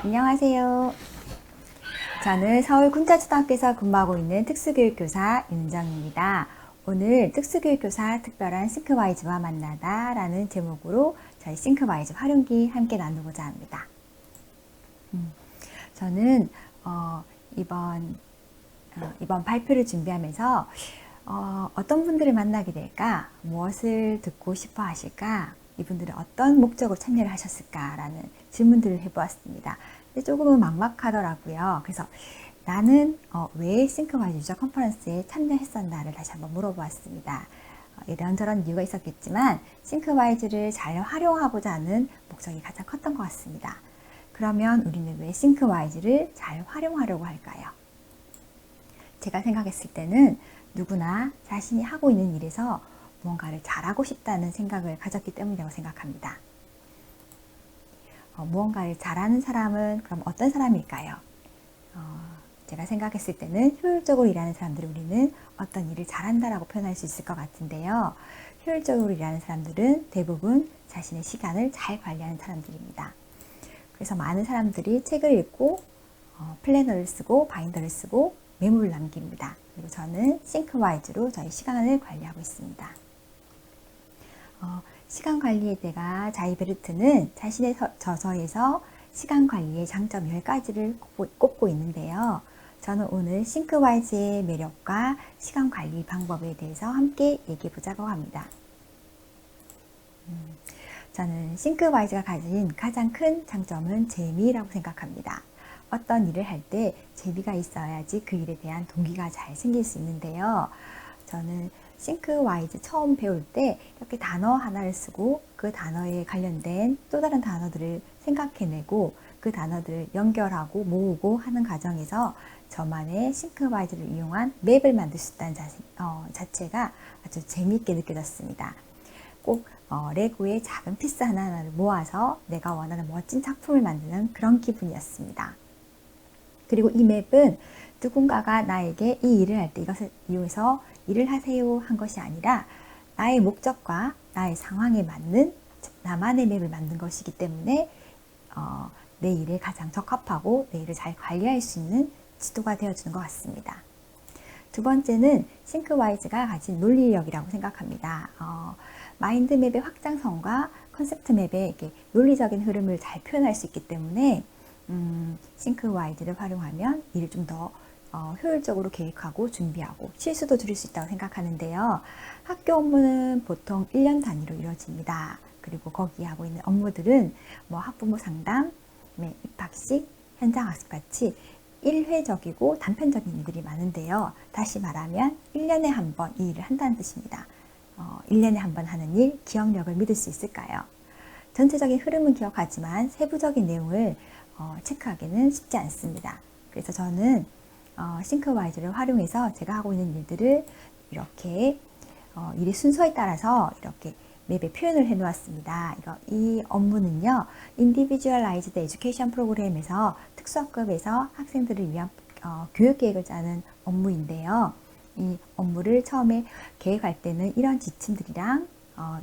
안녕하세요. 저는 서울 군자초등학교에서 근무하고 있는 특수교육교사 윤정입니다. 오늘 특수교육교사 특별한 싱크와이즈와 만나다 라는 제목으로 저희 싱크와이즈 활용기 함께 나누고자 합니다. 저는 이번 발표를 준비하면서 어떤 분들을 만나게 될까? 무엇을 듣고 싶어 하실까? 이분들은 어떤 목적으로 참여를 하셨을까라는 질문들을 해보았습니다. 근데 조금은 막막하더라고요. 그래서 나는 왜 싱크와이즈 유저 컨퍼런스에 참여했었나를 다시 한번 물어보았습니다. 이런저런 이유가 있었겠지만 싱크와이즈를 잘 활용하고자 하는 목적이 가장 컸던 것 같습니다. 그러면 우리는 왜 싱크와이즈를 잘 활용하려고 할까요? 제가 생각했을 때는 누구나 자신이 하고 있는 일에서 무언가를 잘하고 싶다는 생각을 가졌기 때문이라고 생각합니다. 무언가를 잘하는 사람은 그럼 어떤 사람일까요? 제가 생각했을 때는 효율적으로 일하는 사람들을 우리는 어떤 일을 잘한다라고 표현할 수 있을 것 같은데요. 효율적으로 일하는 사람들은 대부분 자신의 시간을 잘 관리하는 사람들입니다. 그래서 많은 사람들이 책을 읽고 플래너를 쓰고 바인더를 쓰고 메모를 남깁니다. 그리고 저는 싱크와이즈로 저희 시간을 관리하고 있습니다. 시간 관리의 대가 자이베르트는 자신의 저서에서 시간 관리의 장점 10가지를 꼽고 있는데요. 저는 오늘 싱크와이즈의 매력과 시간 관리 방법에 대해서 함께 얘기해 보자고 합니다. 저는 싱크와이즈가 가진 가장 큰 장점은 재미라고 생각합니다. 어떤 일을 할 때 재미가 있어야지 그 일에 대한 동기가 잘 생길 수 있는데요. 저는 싱크와이즈 처음 배울 때 이렇게 단어 하나를 쓰고 그 단어에 관련된 또 다른 단어들을 생각해내고 그 단어들을 연결하고 모으고 하는 과정에서 저만의 싱크와이즈를 이용한 맵을 만들 수 있다는 자체가 아주 재미있게 느껴졌습니다. 꼭 레고의 작은 피스 하나하나를 모아서 내가 원하는 멋진 작품을 만드는 그런 기분이었습니다. 그리고 이 맵은 누군가가 나에게 이 일을 할 때 이것을 이용해서 일을 하세요 한 것이 아니라 나의 목적과 나의 상황에 맞는 나만의 맵을 만든 것이기 때문에 내 일에 가장 적합하고 내 일을 잘 관리할 수 있는 지도가 되어주는 것 같습니다. 두 번째는 싱크와이즈가 가진 논리력이라고 생각합니다. 마인드맵의 확장성과 컨셉트 맵의 이렇게 논리적인 흐름을 잘 표현할 수 있기 때문에 싱크와이즈를 활용하면 일을 좀 더 효율적으로 계획하고 준비하고 실수도 줄일 수 있다고 생각하는데요. 학교 업무는 보통 1년 단위로 이루어집니다. 그리고 거기에 하고 있는 업무들은 학부모 상담, 입학식, 현장 학습 같이 1회적이고 단편적인 일들이 많은데요. 다시 말하면 1년에 한 번 이 일을 한다는 뜻입니다. 1년에 한 번 하는 일, 기억력을 믿을 수 있을까요? 전체적인 흐름은 기억하지만 세부적인 내용을 체크하기는 쉽지 않습니다. 그래서 저는 싱크와이즈를 활용해서 제가 하고 있는 일들을 이렇게 일의 순서에 따라서 이렇게 맵에 표현을 해 놓았습니다. 이 업무는요, Individualized Education 프로그램에서 특수학급에서 학생들을 위한 교육 계획을 짜는 업무인데요. 이 업무를 처음에 계획할 때는 이런 지침들이랑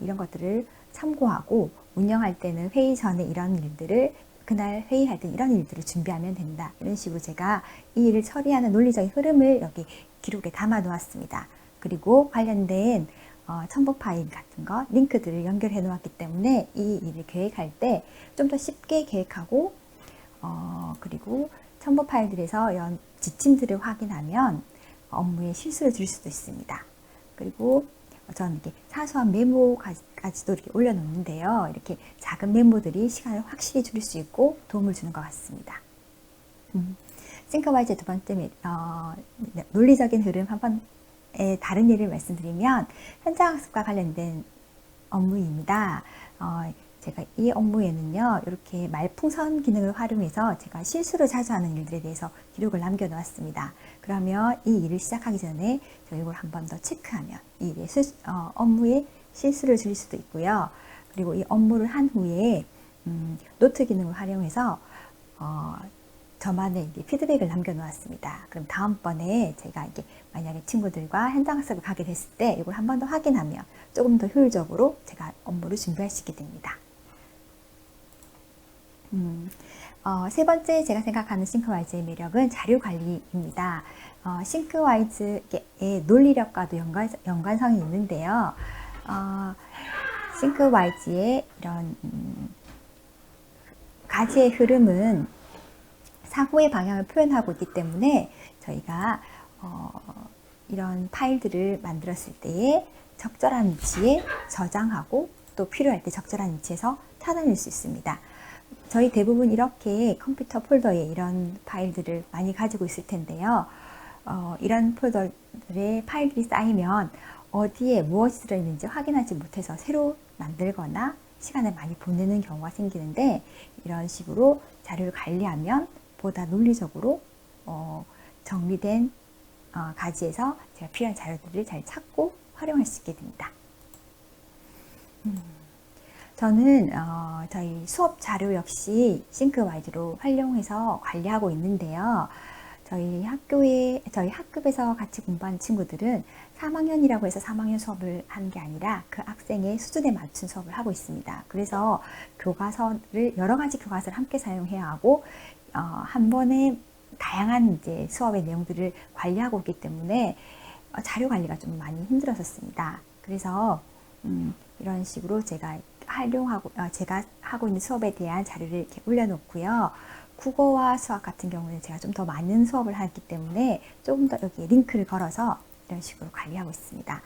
이런 것들을 참고하고 운영할 때는 회의 전에 이런 일들을 그날 회의할 때 이런 일들을 준비하면 된다. 이런 식으로 제가 이 일을 처리하는 논리적인 흐름을 여기 기록에 담아 놓았습니다. 그리고 관련된 첨부 파일 같은 거, 링크들을 연결해 놓았기 때문에 이 일을 계획할 때 좀 더 쉽게 계획하고 그리고 첨부 파일들에서 이런 지침들을 확인하면 업무에 실수를 줄일 수도 있습니다. 그리고 저는 이렇게 사소한 메모까지도 이렇게 올려놓는데요. 이렇게 작은 메모들이 시간을 확실히 줄일 수 있고 도움을 주는 것 같습니다. 싱크와이즈 두 번째 논리적인 흐름 한번 다른 예를 말씀드리면 현장학습과 관련된 업무입니다. 제가 이 업무에는요, 이렇게 말풍선 기능을 활용해서 제가 실수를 자주 하는 일들에 대해서 기록을 남겨 놓았습니다. 그러면 이 일을 시작하기 전에 제가 이걸 한 번 더 체크하면 이 일의 업무에 실수를 줄일 수도 있고요. 그리고 이 업무를 한 후에 노트 기능을 활용해서 저만의 피드백을 남겨놓았습니다. 그럼 다음번에 제가 만약에 친구들과 현장 학습을 가게 됐을 때 이걸 한 번 더 확인하면 조금 더 효율적으로 제가 업무를 준비할 수 있게 됩니다. 세 번째 제가 생각하는 싱크와이즈의 매력은 자료 관리입니다. 싱크와이즈의 논리력과도 연관성이 있는데요. 싱크와이즈의 이런 가지의 흐름은 사고의 방향을 표현하고 있기 때문에 저희가 이런 파일들을 만들었을 때에 적절한 위치에 저장하고 또 필요할 때 적절한 위치에서 찾아낼 수 있습니다. 저희 대부분 이렇게 컴퓨터 폴더에 이런 파일들을 많이 가지고 있을 텐데요. 이런 폴더들의 파일들이 쌓이면 어디에 무엇이 들어있는지 확인하지 못해서 새로 만들거나 시간을 많이 보내는 경우가 생기는데, 이런 식으로 자료를 관리하면 보다 논리적으로 정리된 가지에서 제가 필요한 자료들을 잘 찾고 활용할 수 있게 됩니다. 저는 저희 수업 자료 역시 싱크와이즈로 활용해서 관리하고 있는데요. 저희 학급에서 같이 공부하는 친구들은 3학년이라고 해서 3학년 수업을 하는 게 아니라 그 학생의 수준에 맞춘 수업을 하고 있습니다. 그래서 여러 가지 교과서를 함께 사용해야 하고, 한 번에 다양한 이제 수업의 내용들을 관리하고 있기 때문에 자료 관리가 좀 많이 힘들었었습니다. 그래서 이런 식으로 제가 하고 있는 수업에 대한 자료를 이렇게 올려놓고요. 국어와 수학 같은 경우는 제가 좀 더 많은 수업을 하기 때문에 조금 더 여기에 링크를 걸어서 이런 식으로 관리하고 있습니다.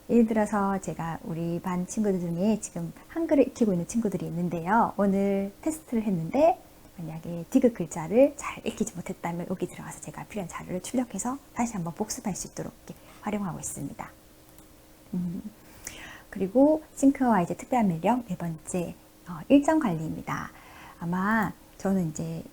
예를 들어서 제가 우리 반 친구들 중에 지금 한글을 익히고 있는 친구들이 있는데요. 오늘 테스트를 했는데 만약에 디귿 글자를 잘 익히지 못했다면 여기 들어가서 제가 필요한 자료를 출력해서 다시 한번 복습할 수 있도록 이렇게 활용하고 있습니다. 그리고 싱크와이즈 특별한 매력 네 번째, 일정 관리입니다. 아마 저는 이제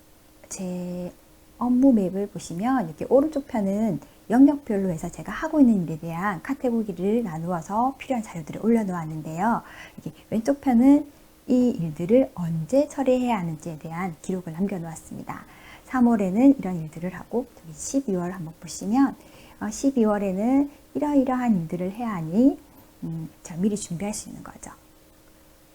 제 업무 맵을 보시면 이렇게 오른쪽 편은 영역별로 해서 제가 하고 있는 일에 대한 카테고리를 나누어서 필요한 자료들을 올려놓았는데요. 이렇게 왼쪽 편은 이 일들을 언제 처리해야 하는지에 대한 기록을 남겨놓았습니다. 3월에는 이런 일들을 하고, 12월 한번 보시면 12월에는 이러이러한 일들을 해야 하니 미리 준비할 수 있는 거죠.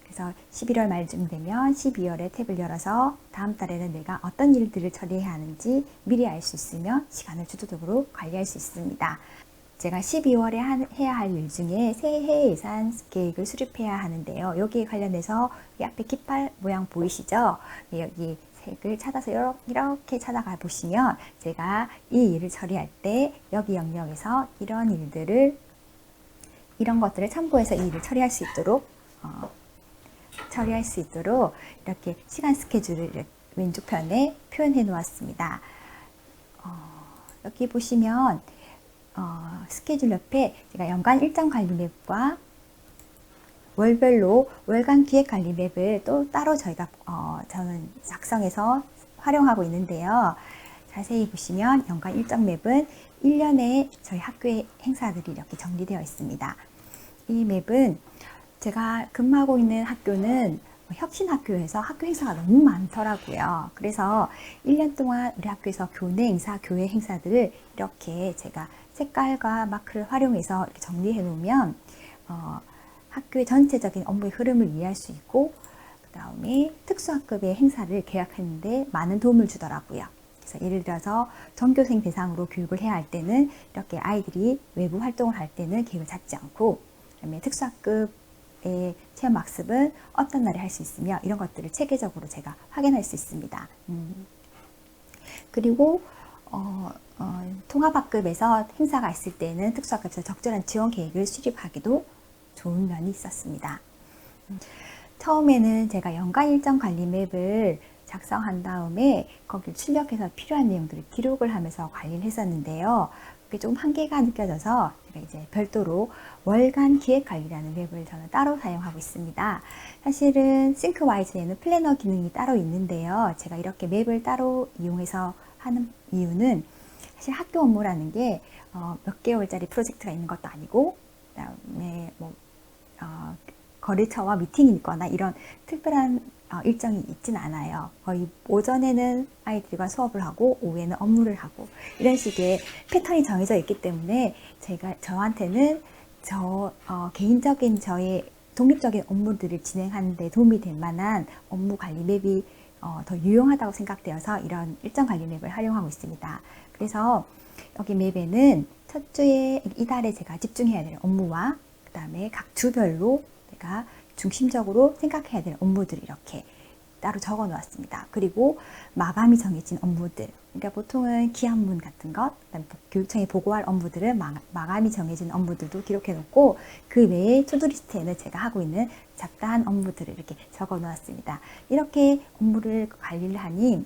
그래서 11월 말쯤 되면 12월에 탭을 열어서 다음 달에는 내가 어떤 일들을 처리해야 하는지 미리 알 수 있으면 시간을 주도적으로 관리할 수 있습니다. 제가 12월에 해야 할 일 중에 새해 예산 계획을 수립해야 하는데요. 여기에 관련해서 이 앞에 깃발 모양 보이시죠? 여기 색을 찾아서 이렇게 찾아가 보시면 제가 이 일을 처리할 때 여기 영역에서 이런 것들을 참고해서 이 일을 처리할 수 있도록 이렇게 시간 스케줄을 왼쪽 편에 표현해 놓았습니다. 여기 보시면 스케줄 옆에 제가 연간 일정 관리 맵과 월별로 월간 기획 관리 맵을 또 따로 저는 작성해서 활용하고 있는데요. 자세히 보시면 연간 일정 맵은 1년에 저희 학교의 행사들이 이렇게 정리되어 있습니다. 이 맵은 제가 근무하고 있는 학교는 혁신학교에서 학교 행사가 너무 많더라고요. 그래서 1년 동안 우리 학교에서 교내 행사, 교회 행사들을 이렇게 제가 색깔과 마크를 활용해서 이렇게 정리해 놓으면 학교의 전체적인 업무의 흐름을 이해할 수 있고, 그 다음에 특수학급의 행사를 계획하는데 많은 도움을 주더라고요. 그래서 예를 들어서 전교생 대상으로 교육을 해야 할 때는 이렇게 아이들이 외부 활동을 할 때는 계획을 잡지 않고, 그다음에 특수학급의 체험학습은 어떤 날에 할 수 있으며 이런 것들을 체계적으로 제가 확인할 수 있습니다. 그리고 통합학급에서 행사가 있을 때는 특수학급에서 적절한 지원 계획을 수립하기도 좋은 면이 있었습니다. 처음에는 제가 연간 일정 관리 맵을 작성한 다음에 거기를 출력해서 필요한 내용들을 기록을 하면서 관리를 했었는데요. 그게 조금 한계가 느껴져서 제가 이제 별도로 월간 기획 관리라는 맵을 저는 따로 사용하고 있습니다. 사실은 싱크와이즈에는 플래너 기능이 따로 있는데요. 제가 이렇게 맵을 따로 이용해서 하는 이유는 사실 학교 업무라는 게 몇 개월짜리 프로젝트가 있는 것도 아니고, 그다음에 거래처와 미팅이 있거나 이런 특별한 일정이 있진 않아요. 거의 오전에는 아이들과 수업을 하고 오후에는 업무를 하고 이런 식의 패턴이 정해져 있기 때문에 저한테는 개인적인 저의 독립적인 업무들을 진행하는 데 도움이 될 만한 업무 관리 맵이 더 유용하다고 생각되어서 이런 일정 관리 맵을 활용하고 있습니다. 그래서 여기 맵에는 첫 주에 이달에 제가 집중해야 될 업무와 그 다음에 각 주별로 내가 중심적으로 생각해야 될 업무들을 이렇게 따로 적어 놓았습니다. 그리고 마감이 정해진 업무들, 그러니까 보통은 기한문 같은 것, 그다음에 교육청에 보고할 업무들은 마감이 정해진 업무들도 기록해 놓고 그 외에 투두리스트에는 제가 하고 있는 잡다한 업무들을 이렇게 적어 놓았습니다. 이렇게 업무를 관리를 하니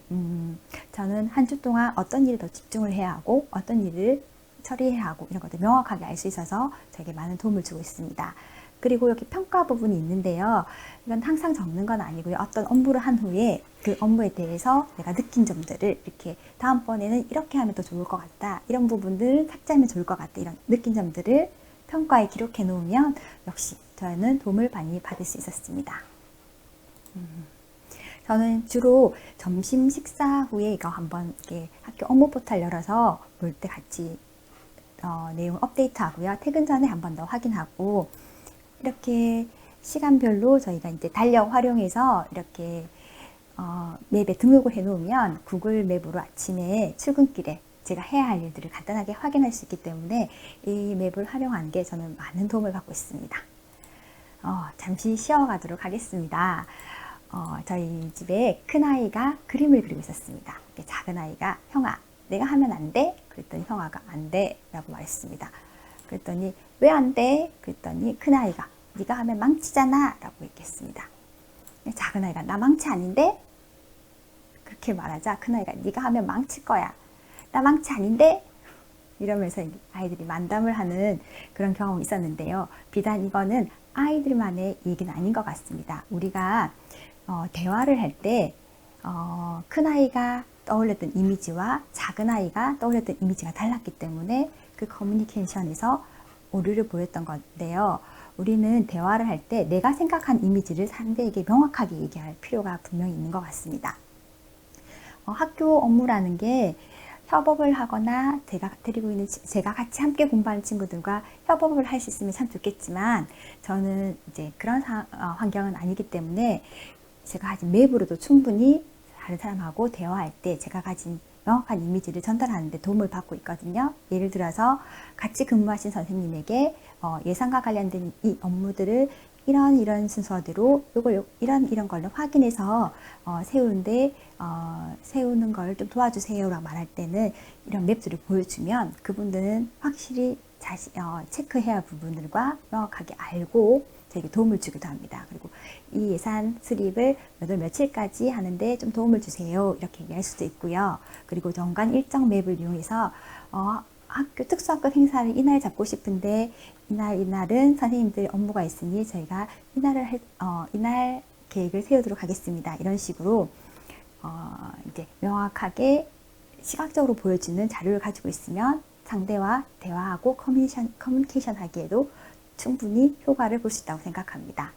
저는 한 주 동안 어떤 일에 더 집중을 해야 하고 어떤 일을 처리해야 하고 이런 것들 명확하게 알 수 있어서 저에게 많은 도움을 주고 있습니다. 그리고 여기 평가 부분이 있는데요. 이건 항상 적는 건 아니고요. 어떤 업무를 한 후에 그 업무에 대해서 내가 느낀 점들을 이렇게 다음번에는 이렇게 하면 더 좋을 것 같다. 이런 부분들을 삭제하면 좋을 것 같다. 이런 느낀 점들을 평가에 기록해 놓으면 역시 저는 도움을 많이 받을 수 있었습니다. 저는 주로 점심 식사 후에 이거 한번 이렇게 학교 업무 포털 열어서 볼 때 같이 내용 업데이트 하고요. 퇴근 전에 한 번 더 확인하고 이렇게 시간별로 저희가 이제 달력 활용해서 이렇게 맵에 등록을 해 놓으면 구글 맵으로 아침에 출근길에 제가 해야 할 일들을 간단하게 확인할 수 있기 때문에 이 맵을 활용하는 게 저는 많은 도움을 받고 있습니다. 잠시 쉬어가도록 하겠습니다. 저희 집에 큰아이가 그림을 그리고 있었습니다. 작은아이가 형아 내가 하면 안 돼? 그랬더니 형아가 안 돼 라고 말했습니다. 그랬더니 왜 안 돼? 그랬더니 큰아이가 네가 하면 망치잖아 라고 얘기했습니다. 작은아이가 나 망치 아닌데? 그렇게 말하자 큰아이가 네가 하면 망칠 거야. 나 망치 아닌데? 이러면서 아이들이 만담을 하는 그런 경험이 있었는데요. 비단 이거는 아이들만의 얘기는 아닌 것 같습니다. 우리가 대화를 할 때 큰아이가 떠올렸던 이미지와 작은아이가 떠올렸던 이미지가 달랐기 때문에 그 커뮤니케이션에서 오류를 보였던 건데요. 우리는 대화를 할 때 내가 생각한 이미지를 상대에게 명확하게 얘기할 필요가 분명히 있는 것 같습니다. 학교 업무라는 게 협업을 하거나 제가 같이 함께 공부하는 친구들과 협업을 할 수 있으면 참 좋겠지만 저는 이제 그런 환경은 아니기 때문에 제가 가진 맵으로도 충분히 다른 사람하고 대화할 때 제가 가진 명확한 이미지를 전달하는 데 도움을 받고 있거든요. 예를 들어서 같이 근무하신 선생님에게 예산과 관련된 이 업무들을 이런 순서대로 이런 걸로 확인해서 세우는 걸 좀 도와주세요라고 말할 때는 이런 맵들을 보여주면 그분들은 확실히 체크해야 할 부분들과 명확하게 알고 저에게 도움을 주기도 합니다. 그리고 이 예산 수립을 몇 월 며칠까지 하는데 좀 도움을 주세요. 이렇게 얘기할 수도 있고요. 그리고 연간 일정 맵을 이용해서 특수학급 행사를 이날 잡고 싶은데 이날은 선생님들 업무가 있으니 저희가 이날 계획을 세우도록 하겠습니다. 이런 식으로 이제 명확하게 시각적으로 보여주는 자료를 가지고 있으면 상대와 대화하고 커뮤니케이션 하기에도 충분히 효과를 볼 수 있다고 생각합니다.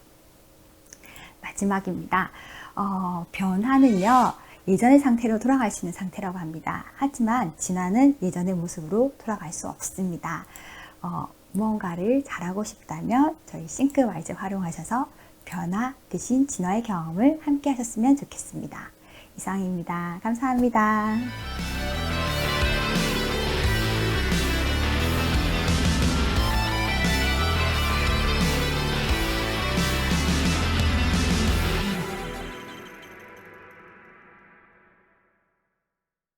마지막입니다. 변화는요, 예전의 상태로 돌아갈 수 있는 상태라고 합니다. 하지만 진화는 예전의 모습으로 돌아갈 수 없습니다. 무언가를 잘하고 싶다면 저희 싱크와이즈 활용하셔서 변화 대신 진화의 경험을 함께 하셨으면 좋겠습니다. 이상입니다. 감사합니다.